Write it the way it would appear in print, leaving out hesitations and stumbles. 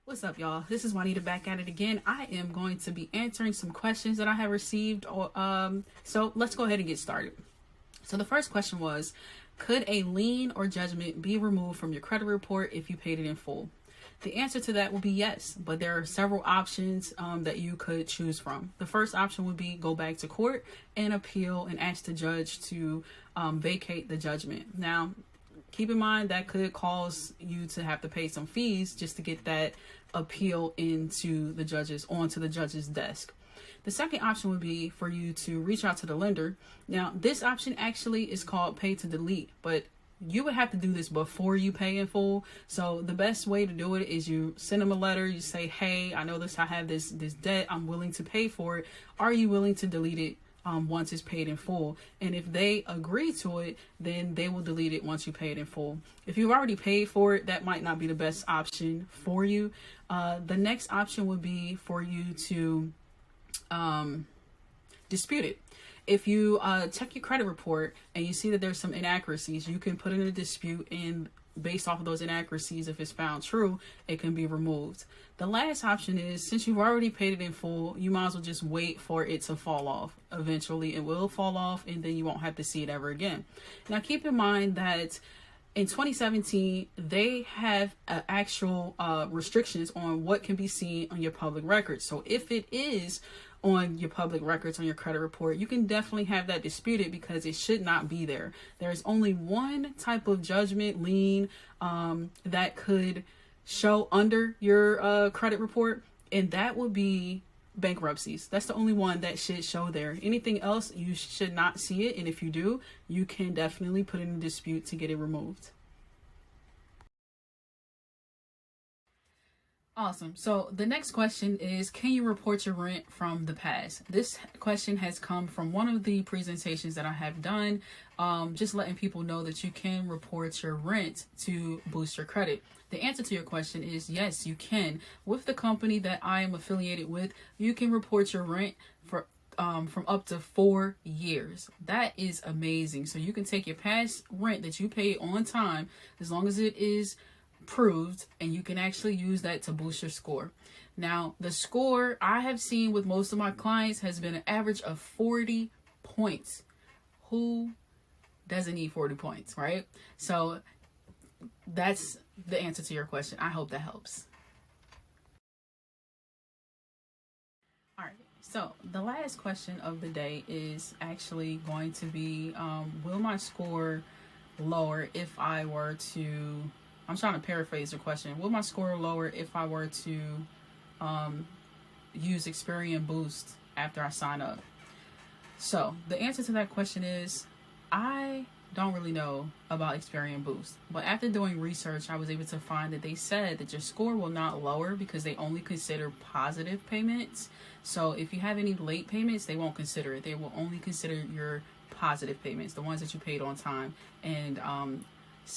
What's up, y'all? This is Juanita back at it again. I am going to be answering some questions that I have received. So let's go ahead and get started. So the first question was, could a lien or judgment be removed from your credit report if you paid it in full? The answer to that will be yes, but there are several options that you could choose from. The first option would be go back to court and appeal and ask the judge to vacate the judgment. Now, keep in mind that could cause you to have to pay some fees just to get that appeal onto the judge's desk. The second option would be for you to reach out to the lender. Now, this option actually is called pay to delete, but you would have to do this before you pay in full. So the best way to do it is you send them a letter. You say, hey, I know I have this debt. I'm willing to pay for it. Are you willing to delete it once it's paid in full? And if they agree to it, then they will delete it once you pay it in full. If you've already paid for it, that might not be the best option for you. The next option would be for you to dispute it. If you check your credit report and you see that there's some inaccuracies, you can put in a dispute, and based off of those inaccuracies, if it's found true, it can be removed. The last option is, since you've already paid it in full, you might as well just wait for it to fall off. Eventually it will fall off, and then you won't have to see it ever again. Now, keep in mind that in 2017, they have actual restrictions on what can be seen on your public records. So if it is on your public records, on your credit report, you can definitely have that disputed because it should not be there. There's only one type of judgment, lien, that could show under your credit report, and that would be bankruptcies. That's the only one that should show there. Anything else, you should not see it, and if you do, you can definitely put in a dispute to get it removed. Awesome. So the next question is, can you report your rent from the past? This question has come from one of the presentations that I have done, just letting people know that you can report your rent to boost your credit. The answer to your question is yes, you can. With the company that I am affiliated with, you can report your rent for from up to 4 years. That is amazing. So you can take your past rent that you paid on time, as long as it is proved, and you can actually use that to boost your score. Now, the score I have seen with most of my clients has been an average of 40 points. Who doesn't need 40 points, right? So that's the answer to your question. I hope that helps. All right. So the last question of the day is actually going to be, will my score lower if I were to, I'm trying to paraphrase the question. Will my score lower if I were to use Experian Boost after I sign up? So the answer to that question is, I don't really know about Experian Boost, but after doing research, I was able to find that they said that your score will not lower because they only consider positive payments. So if you have any late payments, they won't consider it. They will only consider your positive payments, the ones that you paid on time. And